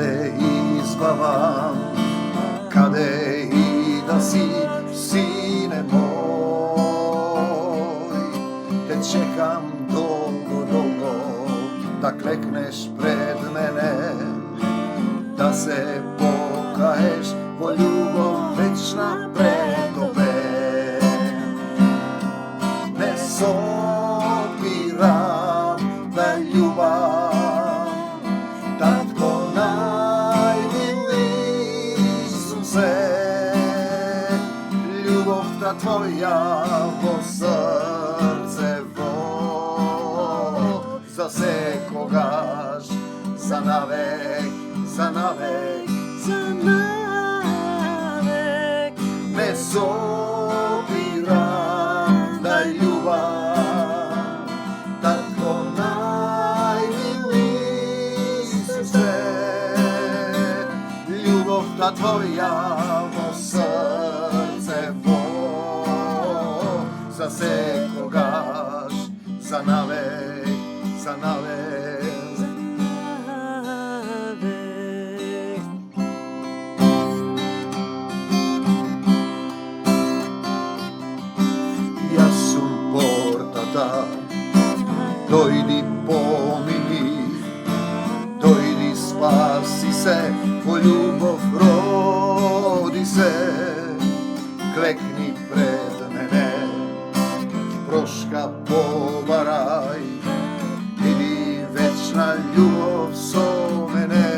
te izbavam, kade i da si, sine moj, te čekam dolgo, da klekneš pred mene, da se pokaješ, vo ljubov večna pred tebe. Ne sopiram da ljubav, tatko najmili Isuse, ljubov ta tvoja vo srce za sekogaš, za navek, za navek, za navek. Ne sopiram da ljubav, tako najmili Isuse, ljubov ta tvoja vo srce za sekogaš, za navek, za navek. Ja sam portata, dojdi pomili, dojdi spasi se, vo ljubov rodi se, klekni pred mene, proška pobaraj, vidi večna ljubav so mene.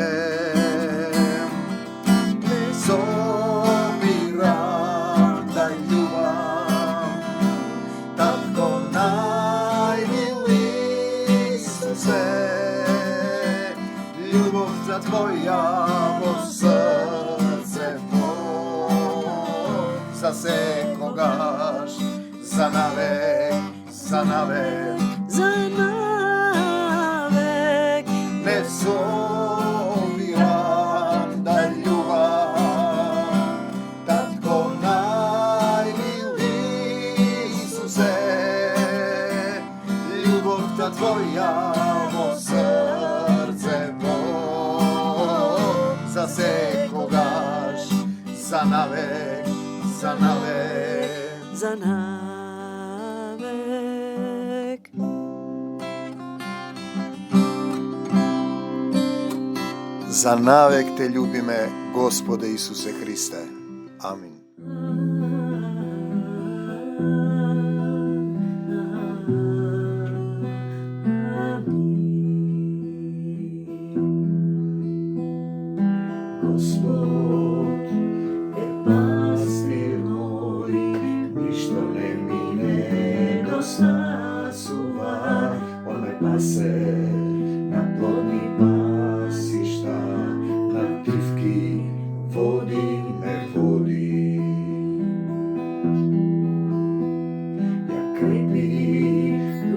Ne sopiram da ljubav, tako najmili Isuse, ljubov za tvoja vo srce za sekogaš, za navek, za navek, za navek. Ne sopiram da ljubav, tatko najmili Isuse, ljubov ta tvoja vo srce za sekogaš, za navek, za navek, za navek. Za navek te ljubi me, Gospode Isuse Hriste. Amin. Gospod je pastir moj, ništo ne mi nedosta suva, on me pase na plodni pasišta, na trivki vodi me vodi. Ja krepi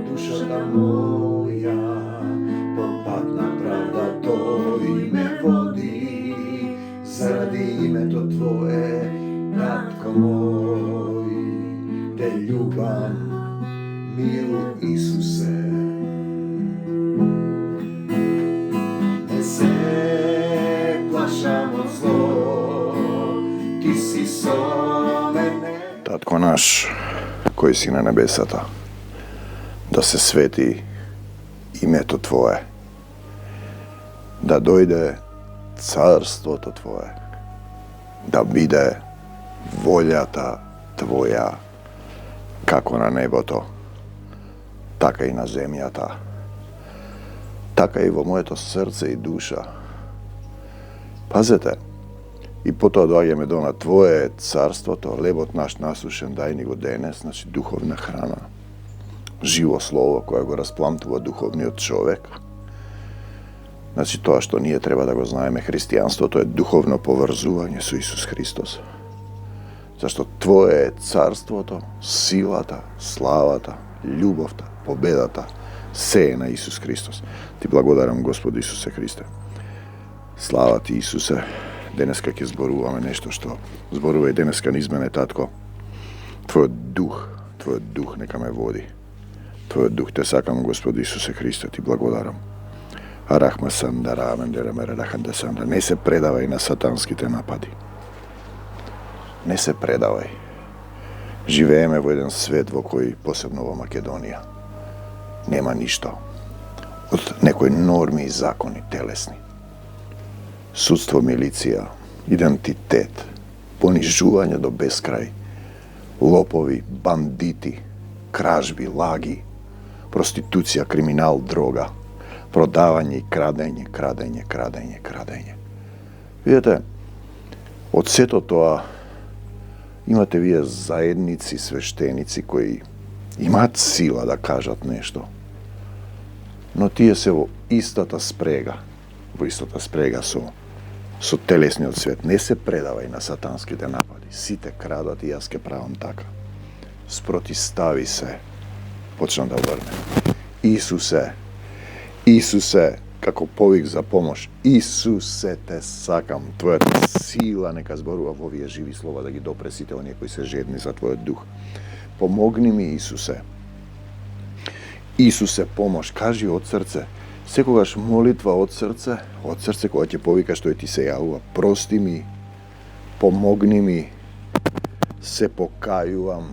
duša moja, popatna pravda to me vodi, zaradi ime to tvoje, tatko moj, te ljubam, mil Isuse. Ne se plašam od zlo, ti si so mene. Tatko naš, koji si na nebesata, da se sveti ime to tvoje, da dojde carstvo to tvoje, da bide voljata tvoja, kako na nebo to, taka i na zemljata, taka i vo moje to srce i duša. Pazite, i po to dojeme do na tvoje carstvo to, lebot naš nasušen daj nego denes, znači duhovna hrana, živo slovo koje go rasplamtuva duhovni od čoveka. Znači to što nije treba da go znajeme hristijanstvo, to je duhovno povezivanje su Isus Hristos. Zašto tvoje je carstvo to, silata, slavata, ljubovta, pobedata, seje na Isus Hristos. Ti blagodaram Gospodu Isuse Hriste. Slava ti Isuse, denes kak je zboruvame nešto što zboruje deneska niz mene, tatko. Tvoj duh neka me vodi. Tvoj duh te sakam, Gospodu Isuse Hriste, ti blagodaram. Не се предавај на сатанските напади. Не се предавај. Живееме во еден свет во кој, посебно во Македонија, нема ништо од некои норми и закони телесни. Судство, милиција, идентитет, понижување до безкрај, лопови, бандити, кражби, лаги, проституција, криминал, дрога, продавање и крадење. Видете, од сето тоа имате вие заедници, свештеници кои имаат сила да кажат нешто, но тие се во истата спрега со телесниот свет. Не се предавај на сатанските напади. Сите крадат и јас ке правам така. Спротистави се, почна да врне. Исусе, како повик за помош. Исусе, те сакам, твојата сила нека зборува во овие живи слова да ги допре сите оние кои се жедни за твојот дух. Помогни ми, Исусе. Исусе, помош, кажи од срце. Секогаш молитва од срце кога ќе повикаш, тој ти се јавува. Прости ми, помогни ми, се покајувам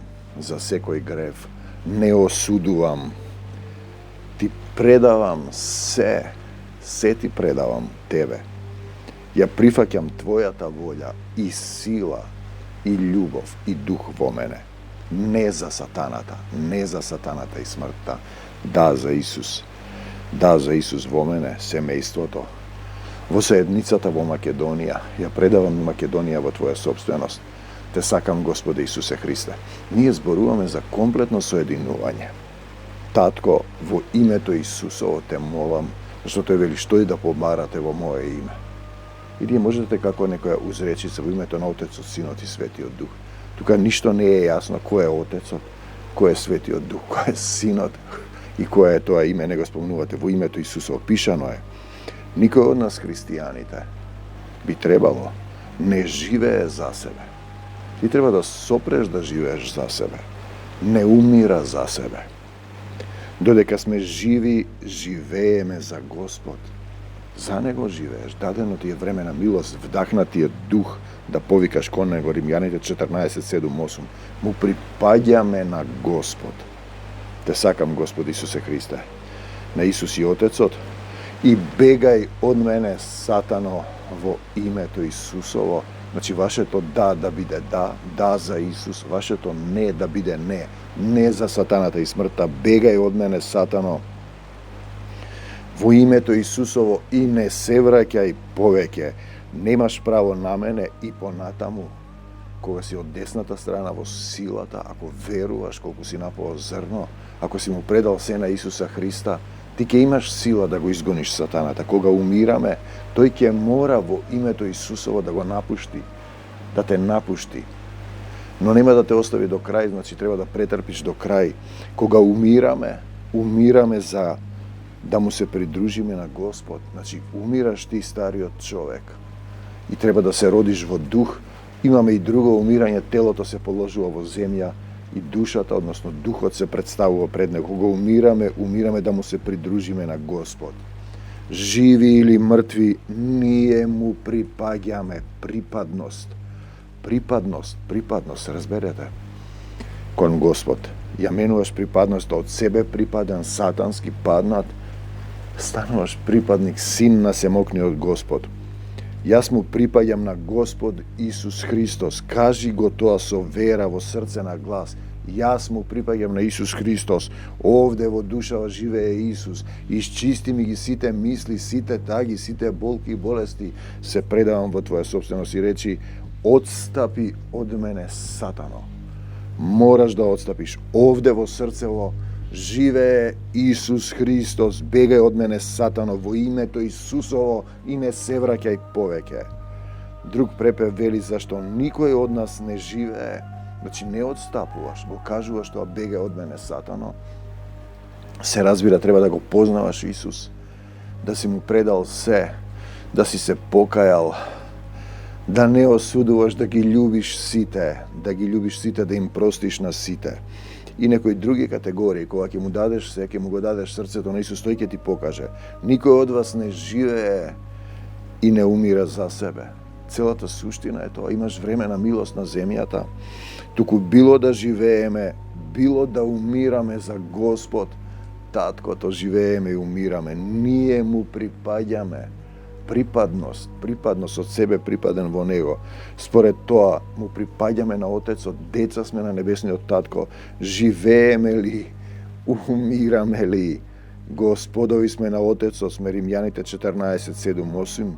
за секој грев, не осудувам, ти предавам се ти предавам тебе. Ја прифаќам твојата волја и сила и љубов и дух во мене. Не за сатаната и смртта. Да, за Исус во мене, семејството, во заедницата во Македонија. Ја предавам Македонија во твоја собственост. Те сакам, Господе Исусе Христе. Ние зборуваме за комплетно соединување. Татко, во името Исусово те молам, зашто тој вели што и да побарате во мое име. И ние можете како некоја узречица во името на Отецот, Синот и Светиот Дух. Тука ништо не е јасно кој е Отецот, кој е Светиот Дух, кој е Синот и кој е тоа име, не го спомнувате, во името Исусово. Пишано е. Никој од нас христијаните би требало не живее за себе. Ти треба да сопреш да живееш за себе. Не умира за себе. Додека сме живи, живееме за Господ. За Него живееш. Дадено ти е време на милост, вдахнатиот дух да повикаш кон Него. Римјаните 14:7-8. Му припаѓаме на Господ. Те сакам, Господ Исусе Христе. На Исус и Отецот. И бегај од мене, Сатано, во името Исусово. Значи, вашето да биде да за Исус, вашето не да биде не за сатаната и смртта. Бегај од мене, Сатано, во името Исусово и не се враќај повеќе. Немаш право на мене и понатаму. Кога си од десната страна во силата, ако веруваш колку си напало зрно, ако си му предал се на Исуса Христа, ти ќе имаш сила да го изгониш сатаната. Кога умираме, тој ќе мора во името Исусово да го напушти, да те напушти. Но нема да те остави до крај, значи треба да претрпиш до крај. Кога умираме за да му се придружиме на Господ. Значи, умираш ти, стариот човек, и треба да се родиш во дух. Имаме и друго умирање, телото се положува во земја, и душата, односно духот се представува пред него. Кога умираме да му се придружиме на Господ. Живи или мртви, ние му припаѓаме. Припадност, разберете. Кон Господ. Ја менуваш припадност од себе припаден, сатански паднат, стануваш припадник, син на семокниот Господ. Јас му припаѓам на Господ Исус Христос. Кажи го тоа со вера во срце на глас. Јас му припаѓам на Исус Христос. Овде во душава живее Исус. Исчисти ми ги сите мисли, сите таги, сите болки и болести. Се предавам во твоја собственост и речи: отстапи од мене, Сатано. Мораш да отстапиш. Овде во срцево живее Исус Христос. Бегај од мене, Сатано, во името Исусово и не се враќај повеќе. Друг препев вели зашто никој од нас не живее. Значи не отстапуваш, го кажуваш тоа: бегај од мене, Сатано. Се разбира, треба да го познаваш Исус, да си му предал се, да си се покајал, да не осудуваш, да ги љубиш сите, да им простиш на сите. и некои други категории. Кога ќе му дадеш се, ќе му го дадеш срцето на Исус, тој ќе ти покаже. Никој од вас не живее и не умира за себе. Целата суштина е тоа. Имаш време на милост на земјата. Туку било да живееме, било да умираме за Господ, Таткото, живееме и умираме. Ние му припаѓаме. Припадност од себе припаден во Него. Според тоа му припаѓаме на Отецот, деца сме на Небесниот Татко. Живееме ли, умираме ли, Господови сме на Отецот, сме Римјаните 14:7-8.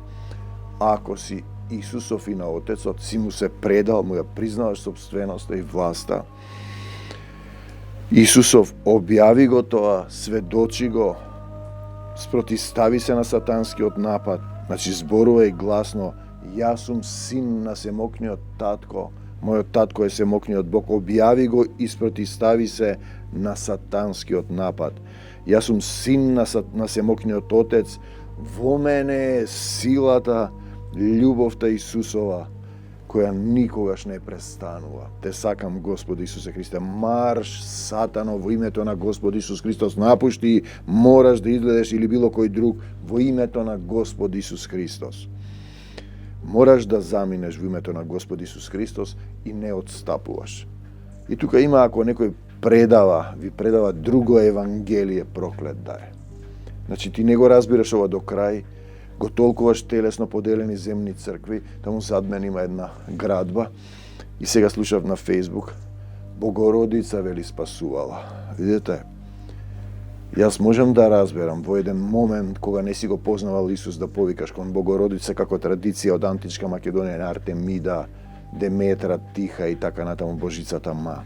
Ако си Исусов и на Отецот, си му се предал, му ја признаваш собственоста и власта. Исусов објави го тоа, сведочи го, спротистави се на сатанскиот напад, значи зборува и гласно: јас сум син на семокниот Татко, мојот Татко е семокниот Бог. Објави го и спротистави се на сатанскиот напад. Јас сум син на семокниот Отец, во мене е силата, љубовта Исусова, која никогаш не престанува. Те сакам, Господи Исусе Христе. Марш, сатано, во името на Господ Исус Христос. Напушти, мораш да изгледаш или било кој друг, во името на Господ Исус Христос. Мораш да заминеш во името на Господ Исус Христос и не отстапуваш. И тука има, ако некој ви предава друго евангелие, проклет да е. Значи ти не го разбираш ова до крај, го толкуваш телесно поделени земни цркви, таму зад мен има една градба и сега слушав на Фейсбук: Богородица вели спасувала. Видите, јас можам да разберам во еден момент кога не си го познавал Исус да повикаш кон Богородица како традиција од античка Македонија на Артемида, Деметра, Тиха и така натаму, Божицата Ма.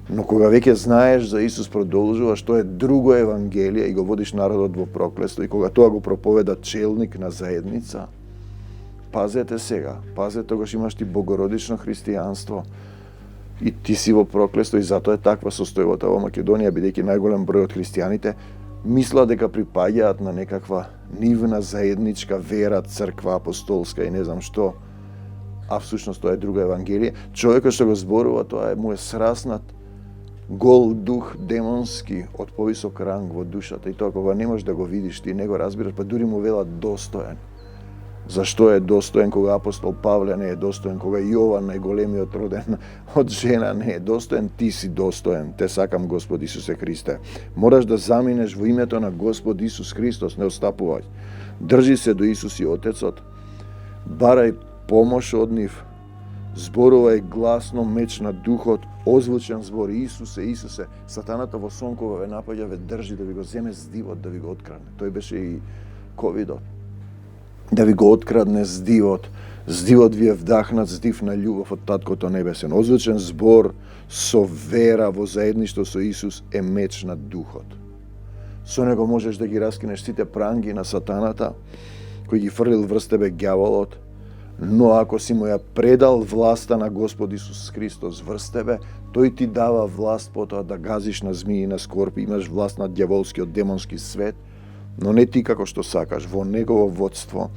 Но кога веќе знаеш за Исус, продолжуваш, тоа е друго евангелие и го водиш народот во проклетство, и кога тоа го проповеда челник на заедница, пазете сега, пазете, тогаш имаш ти богородично христијанство и ти си во проклетство, и затоа е таква состојбата во Македонија, бидејќи најголем број од христијаните мислат дека припаѓаат на некаква нивна заедничка вера, црква апостолска и не знам што, а всушност тоа е друго евангелие. Човекот што го зборува, тоа му е сраснат гол дух демонски од повисок ранг во душата, и тоа кога не можеш да го видиш, ти не го разбираш, па дури му велат достоен. Зашто е достоен кога апостол Павле не е достоен, кога Јован, најголемиот роден од жена, не е достоен? Ти си достоен. Те сакам, Господ Исусе Христе. Мораш да заминеш во името на Господ Исус Христос, не отстапувај. Држи се до Исус и Отецот, барај помош од нив, зборувај гласно, меч на духот, озвучен збор: Исусе, Исусе. Сатаната во сон кога ве напаѓа, ве држи да ви го земе здивот, да ви го открадне. Тој беше и ковидот. Да ви го открадне здивот. Здивот ви е вдахнат, здив на љубов од Таткото Небесен. Озвучен збор со вера во заедништво со Исус е меч на духот. Со него можеш да ги раскинеш сите пранги на сатаната, кој ги фрлил врз тебе ѓаволот. Но ако си му ја предал власта на Господ Исус Христос врз тебе, тој ти дава власт потоа да газиш на змии и на скорпи, имаш власт над ѓаволскиот демонски свет, но не ти како што сакаш, во негово водство,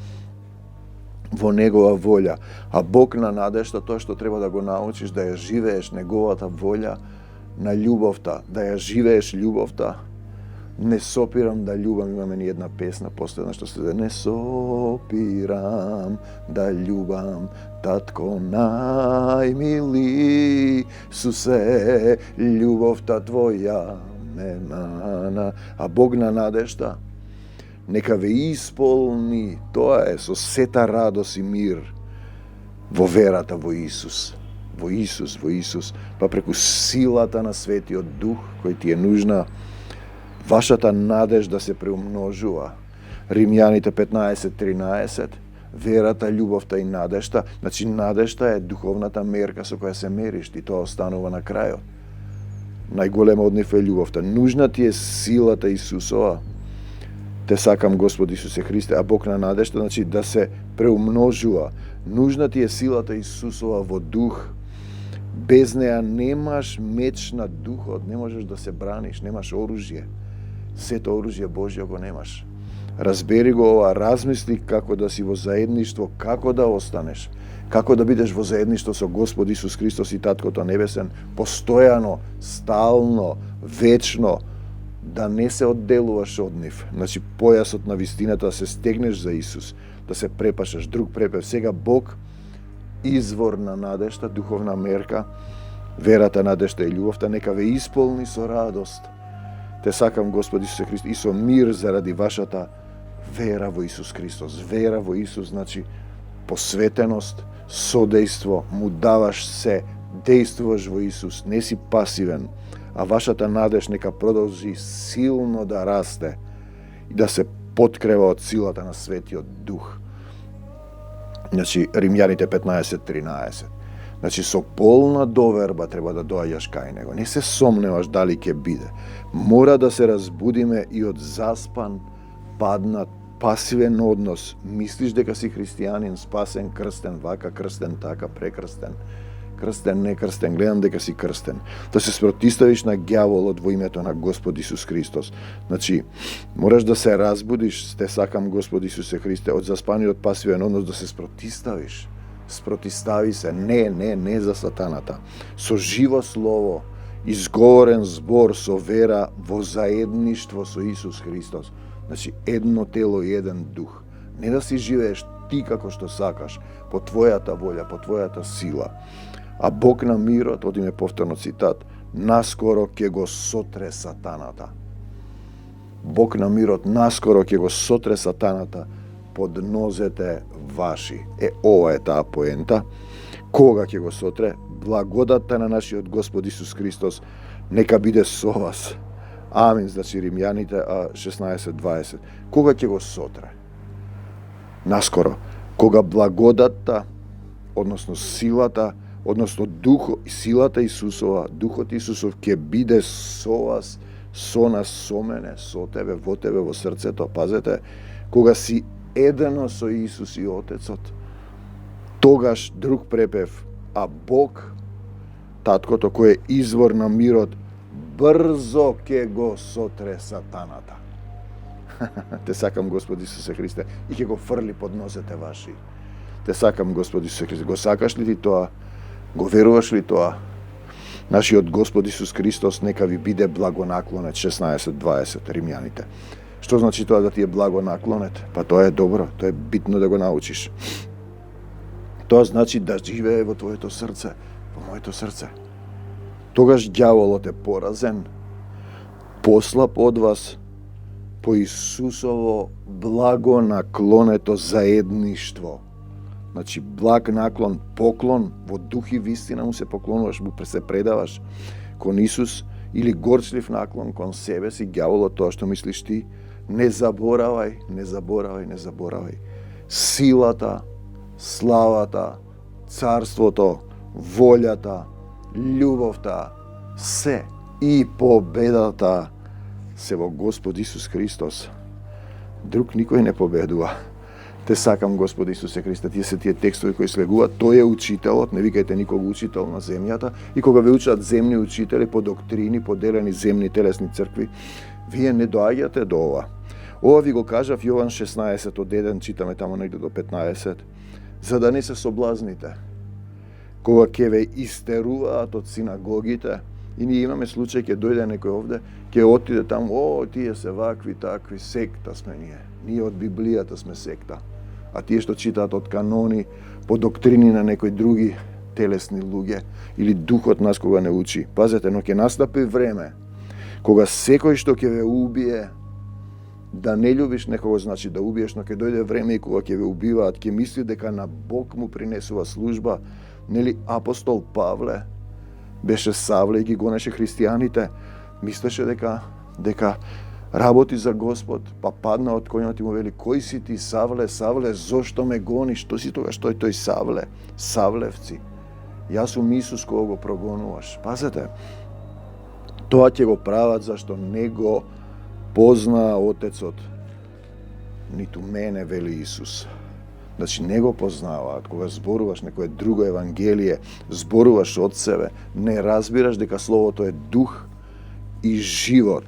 во негова волја. А Бог на надежта, тоа што треба да го научиш, да ја живееш неговата волја на љубовта, да ја живееш љубовта. Не сопирам да љубам, имаме ни една песна последна што се не сопирам да љубам, Татко најмили, Исусе, љубовта Твоја ме мана. А Бог на надежда нека ве исполни, тоа е со сета радост и мир во верата во Исус. Во Исус, во Исус, па преку силата на Светиот Дух кој ти е нужна, вашата надежда се преумножува. Римјаните 15:13, верата, љубовта и надежта. Значи, надежта е духовната мерка со која се мериш, и тоа останува на крајот. Најголема од нив е љубовта. Нужна ти е силата Исусова. Те сакам, Господ Исусе Христе, а Бог на надежта, значи да се преумножува. Нужна ти е силата Исусова во дух. Без неа немаш меч на духот, не можеш да се браниш, немаш оружје. Сето оружје Божјо го немаш. Разбери го ова, размисли како да си во заедништво, како да останеш, како да бидеш во заедништво со Господ Исус Христос и Таткото Небесен, постојано, стално, вечно, да не се одделуваш од нив. Значи, појасот на вистината да се стегнеш за Исус, да се препашаш. Друг препев. Сега Бог, извор на надежта, духовна мерка, верата, надежта и љубовта, нека ве исполни со радост. Те сакам, Господ Исусе Христос, и со мир заради вашата вера во Исус Христос. Вера во Исус, значи, посветеност, содејство, му даваш се, действуваш во Исус, не си пасивен, а вашата надеж нека продолжи силно да расте и да се подкрепа од силата на Светиот Дух. Значи, Римјаните 15:13. Значи, со полна доверба треба да доаѓаш кај Него. Не се сомневаш дали ќе биде. Мора да се разбудиме и од заспан, паднат, пасивен однос. Мислиш дека си христијанин, спасен, крстен, вака, крстен, така, прекрстен. Крстен, не крстен, гледам дека си крстен. Да се спротиставиш на ѓаволот во името на Господ Исус Христос. Значи, мораш да се разбудиш, те сакам Господ Исусе Христе, од заспаниот пасивен однос да се спротиставиш. Спротистави се, не за сатаната. Со живо слово, изговорен збор со вера во заедништво со Исус Христос. Значи, едно тело и еден дух. Не да си живееш ти како што сакаш, по твојата волја, по твојата сила. А Бог на мирот, одиме повторно цитат, наскоро ќе го сотре сатаната. Бог на мирот наскоро ќе го сотре сатаната под нозете ваши. Ова е таа поента. Кога ќе го сотре? Благодатта на нашиот Господ Исус Христос нека биде со вас. Амин. Значи Римјаните 16:20. Кога ќе го сотре? Наскоро. Кога благодатта, односно силата, односно силата Исусова, Духот Исусов ќе биде со вас, со нас, со мене, со тебе, во срцето. Пазете, кога си едено со Исус и Отецот, тогаш друг препев, а Бог, Таткото, кој е извор на мирот, брзо ќе го сотре сатаната. Те сакам, Господ Исусе Христе, и ќе го фрли под нозете ваши. Те сакам, Господ Исусе Христе. Го сакаш ли ти тоа? Го веруваш ли тоа? Нашиот Господ Исус Христос нека ви биде благонаклонет. 16:20 Римјаните. Што значи тоа да ти е благонаклонет? Па тоа е добро, тоа е битно да го научиш. Тоа значи да живее во твоето срце, во моето срце. Тогаш ѓаволот е поразен, послаб од вас, по Исусово благонаклонето заедништво. Значи, благ наклон, поклон, во дух и вистина му се поклонуваш, му се предаваш кон Исус, или горчлив наклон кон себе си, ѓаволот, тоа што мислиш ти, не заборавај. Силата, славата, царството, волјата, љубовта, се и победата се во Господ Исус Христос. Друг никој не победува. Те сакам, Господ Исусе Христе, тие се тие текстови кои слегуваат. Тој е учителот, не викајте никога учител на земјата. И кога ве учат земни учители по доктрини, поделени земни телесни цркви, вие не доаѓате до ова. Ова ви го кажав Јован 16:1, читаме тамо негде до 15, за да не се соблазните. Кога ќе ве истеруваат од синагогите, и ние имаме случај, ќе дојде некој овде, ќе отиде таму, тие се вакви, такви, секта сме ние. Ние од Библијата сме секта. А тие што читаат од канони, по доктрини на некои други телесни луѓе, или духот нас кога не учи. Пазете, но ќе настапи време, кога секој што ќе ве убие, да не љубиш некого значи да убиеш, но ќе дојде време и кога ќе ве убиваат, ќе мисли дека на Бог му принесува служба. Нели апостол Павле беше Савле и ги гонеше христијаните, мислеше дека работи за Господ, па падна од конјот и му вели: кој си ти, Савле, Савле, зошто ме гониш? Што си тогаш тој Савле? Савлевци. Јас сум Исус кога го прогонуваш. Пазете, тоа ќе го прават зашто не го познаа Отецот. Ниту мене, вели Исус. Значи, не го познаваат. Кога зборуваш некое друго евангелие, зборуваш од себе, не разбираш дека Словото е дух и живот.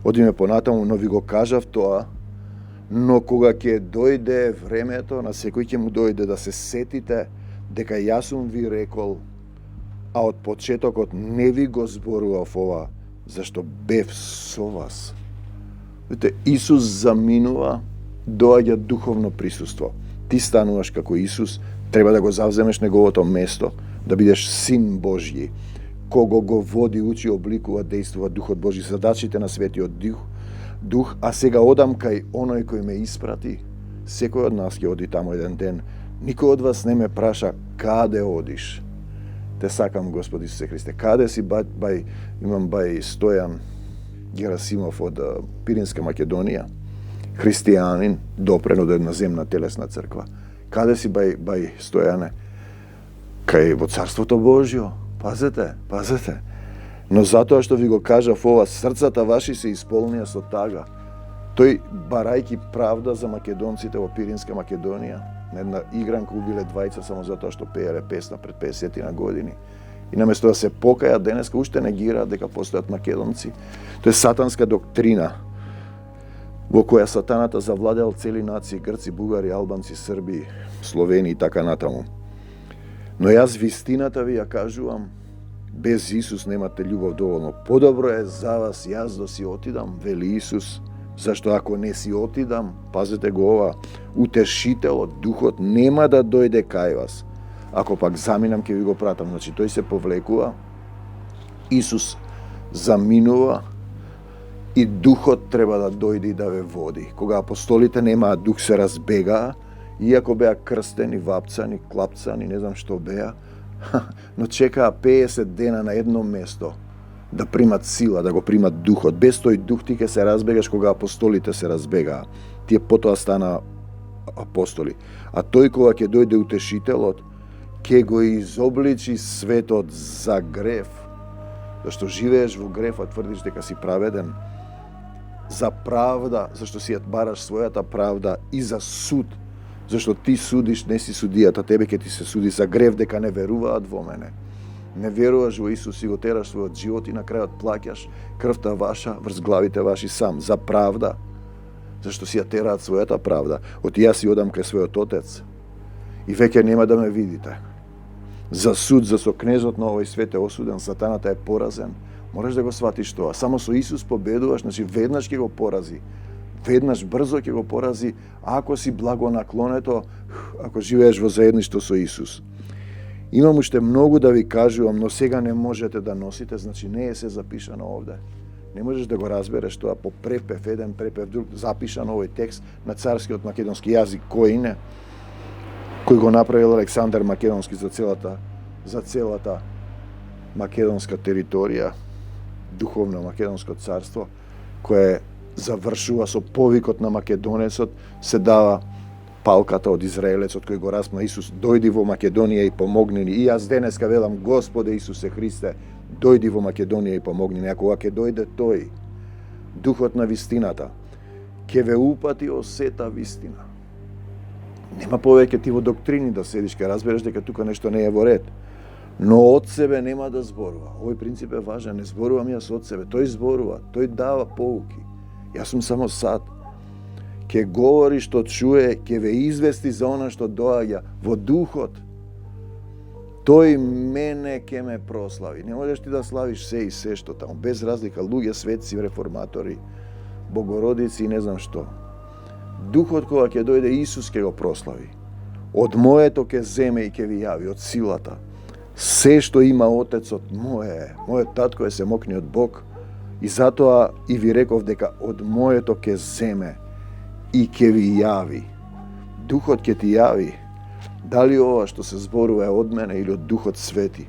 Одиме понатаму, но ви го кажав тоа, Но кога ќе дојде времето, на секој ќе му дојде да се сетите дека јас сум ви рекол, а од почетокот не ви го зборував ова, зашто бев со вас. Видите, Исус заминува, доаѓа духовно присуство. Ти стануваш како Исус, треба да го завземеш неговото место, да бидеш син Божји, кого го води, учи, обликува, действува Духот Божји, задачите на Светиот Дух, а сега одам кај оној кој ме испрати. Секој од нас ќе оди таму еден ден. Никој од вас не ме праша каде одиш. Те сакам, Господи Исусе Христе. Каде си имам бај Стојан Герасимов од Пиринска Македонија, христијанин, допрен од една земна телесна црква. Каде си бај Стојане? Кај во Царството Божјо. Пазете. Но затоа што ви го кажав ова, срцата ваши се исполнија со тага. Тој, барајки правда за македонците во Пиринска Македонија, на една игранка убиле двајца само затоа што пееле песна пред 50 на години. И наместо да се покајат денеска, уште негираат дека постојат македонци. Тоа е сатанска доктрина во која сатаната завладел цели нации, грци, бугари, албанци, срби, словени и така натаму. Но јас вистината ви ја кажувам, без Исус немате љубов доволно. Подобро е за вас јас да си отидам, вели Исус, зашто ако не си отидам, пазете го ова, утешителот, Духот нема да дојде кај вас. Ако пак заминам, ќе ви го пратам. Значи, тој се повлекува, Исус заминува и Духот треба да дојде и да ве води. Кога апостолите немаат Дух, се разбегаа, иако беа крстени, вапцани, клапцани, не знам што беа, но чекаа 50 дена на едно место да примат сила, да го примат Духот. Без тој Дух ти ќе се разбегаш кога апостолите се разбегаа. Тие потоа стана апостоли. А тој кога ќе дојде утешителот, ќе го изобличи светот за грев. Зашто живееш во грев, а тврдиш дека си праведен. За правда, зашто си ја бараш својата правда, и за суд, зашто ти судиш, не си судијата, тебе ќе ти се суди за грев дека не веруваат во мене. Не веруваш во Исус и го тераш својот живот и на крајот плаќаш крвта ваша врз главите ваши сам. За правда, зашто си ја тераат својата правда. Оти јас си одам кај својот Отец и веќе нема да ме видите. За суд, за со кнезот на овој свет е осуден, сатаната е поразен. Мораш да го сватиш тоа. Само со Исус победуваш, значи веднаш ќе го порази. Веднаш брзо ќе го порази, ако си благонаклонето, ако живееш во заедништво со Исус. Имам уште многу да ви кажувам, но сега не можете да носите, значи не е се запишано овде. Не можеш да го разбереш тоа по препев, еден препев, друг, запишано овој текст на царскиот македонски јазик, кој не, кој го направил Александар Македонски за целата македонска територија, духовно македонско царство, кое завршува со повикот на македонецот, се дава палката од израелецот кој го распна Исус, дојди во Македонија и помогни ни. И јас денеска велам, Господе Исусе Христе, дојди во Македонија и помогни ни. А кога ќе дојде тој, Духот на вистината, ќе ве упати о сета вистина. Нема повеќе ти во доктрини да седиш, ке разбереш дека тука нешто не е во ред. Но од себе нема да зборува. Овој принцип е важен, не зборувам јас од себе, тој зборува, тој дава поуки. Јас сум само сад. Ке говори што чуе, ке ве извести за она што доаѓа во Духот. Тој мене ке ме прослави. Не можеш ти да славиш се и се што таму, без разлика, луѓе, светци, реформатори, богородици и не знам што. Духот кога ќе дојде, Исус ке го прослави. Од моето ке земе и ке ви јави, од силата. Се што има Отецот мое, мојот татко е семокниот Бог, и затоа и ви реков дека од моето ке земе и ке ви јави. Духот ке ти јави. Дали ова што се зборува е од мене или од Духот Свети.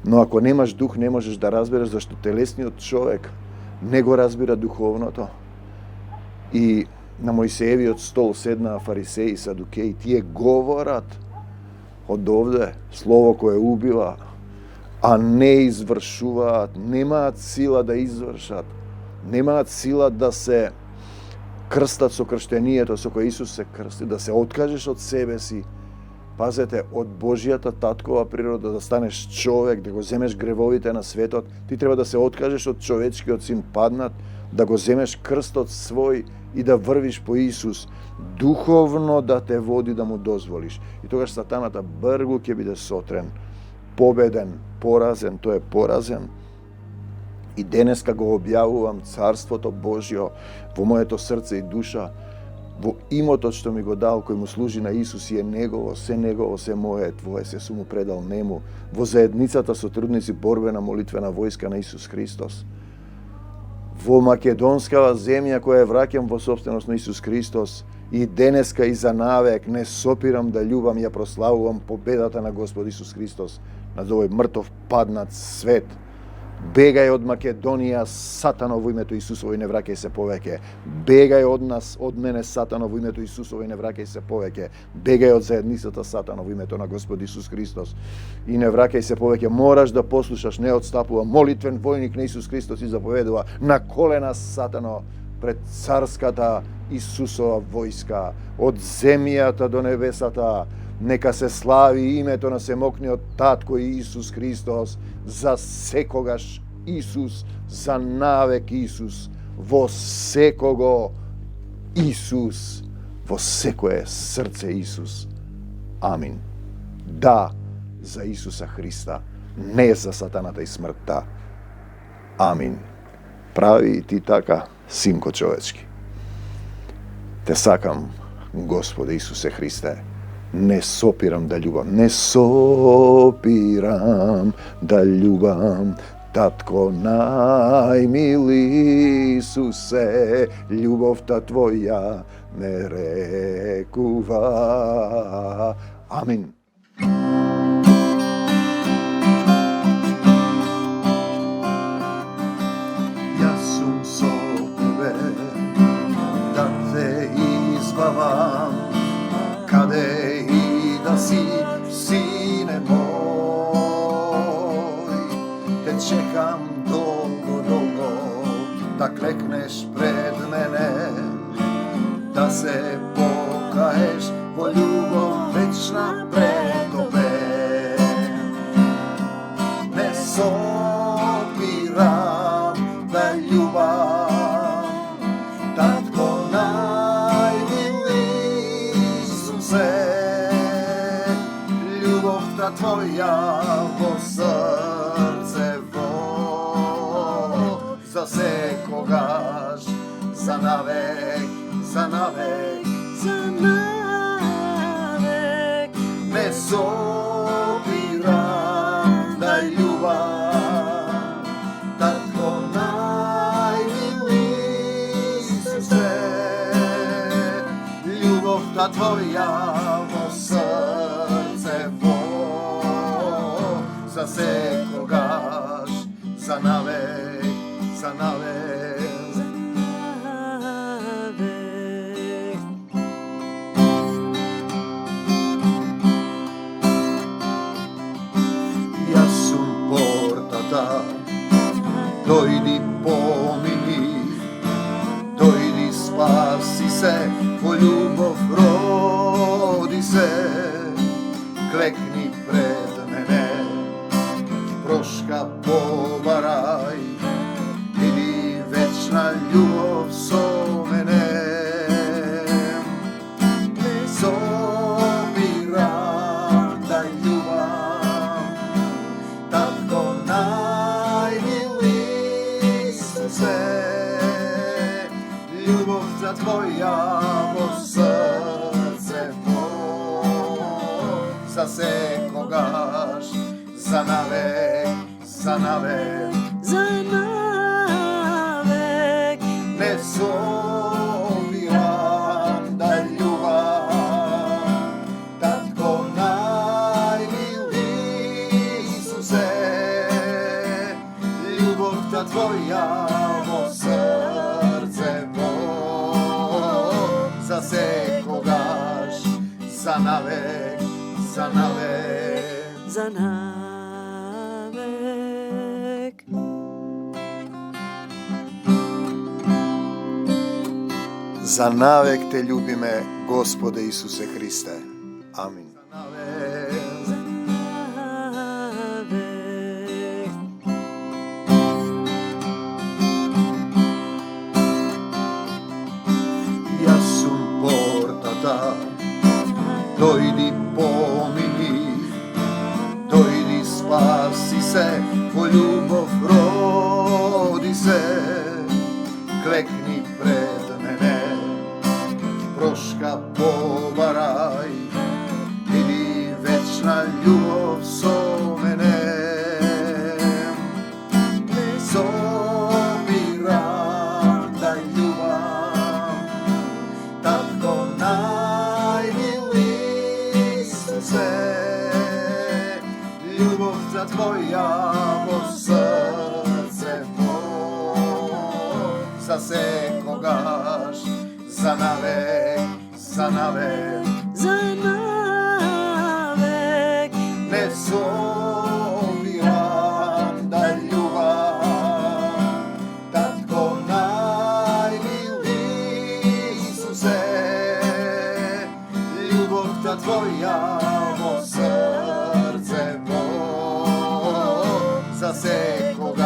Но ако немаш Дух, не можеш да разбереш зашто телесниот човек не го разбира духовното. И на Мојсеевиот стол седнаа фарисеи и садукеи, тие говорат од овде слово кое убива, а не извршуваат, немаат сила да извршат, немаат сила да се крстат со крштението со кое Исус се крсти, да се откажеш од себе си, пазете, од Божјата таткова природа, да станеш човек, да го земеш гревовите на светот, ти треба да се откажеш од човечкиот син паднат, да го земеш крстот свој и да врвиш по Исус, духовно да те води да му дозволиш. И тогаш сатаната бргу ќе биде сотрен, победен, поразен, тој е поразен. И денеска го објавувам Царството Божјо во моето срце и душа, во имотот што ми го дал, кој му служи на Исус и е негово, се мое, твое, се сум му предал нему, во заедницата со трудници борбена молитвена војска на Исус Христос. Во македонскава земја која враќам во собственост на Исус Христос, и денеска и за навек не сопирам да љубам и ја прославувам победата на Господ Исус Христос над овој мртов паднат свет. Бегај од Македонија, Сатано, во името Исусово и не враќај се повеќе. Бегај од нас, од мене, Сатано, во името Исусово и не враќај се повеќе. Бегај од заедницата, Сатано, во името на Господ Исус Христос и не враќај се повеќе. Мораш да послушаш, не отстапува. Молитвен војник на Исус Христос и заповедува на колена, Сатано, пред царската Исусова војска, од земјата до небесата. Нека се слави името на семокниот Татко Исус Христос, за секогаш Исус, за навек Исус, во секого Исус, во секое срце Исус. Амин. Да, за Исуса Христа, не за сатаната и смртта. Амин. Прави и ти така, синко човечки. Те сакам, Господе Исусе Христе. Не сопирам да љубам, не сопирам да љубам, Татко најмили Исусе, љубовта Твоја ме рекува. Амин. Јас сум со тебе, да те избавам, каде и да си, сине мој. Те чекам долго, да клекнеш пред мене, да се покаеш во љубов вечна пред тебе. Не сопирам да љубам, Татко најмили Исусе, љубовта Твоја во срцево, за секогаш, за навек, за навек, за навек. Не сопирам да љубам, Татко најмили Исусе, љубовта Твоја во срцево, за секогаш, за навек, за навек. Јас сум портата, дојди помини, дојди спаси се, во љубов роди се, клекни пред мене, прошка побарај, иди вечна љубов со мене. Не сопирам да љубам, Татко најмили Исусе, љубовта Твоја во срцево, за секогаш, за навек, за навек, за навек. Не сопирам да љубам, Татко најмили Исусе, љубовта Твоја во срцево, за секогаш, за навек, за навек, за навек. За навек те љубиме, Господе Исусе Христе. Амин. За навек. spasi se, ko ljubov rodi se. Klekni pred mene, proška pobaraj, vidi večna ljubov so mene. Ne sobiram da ljubav, tako najmili Isuse. Ljubov za tvoja vo srce zasekogaš za navek, za navek, za navek. ne sobiram da ljubav, tatko najmili Isuse. Ljubov ta tvoja vo srce zasekogaš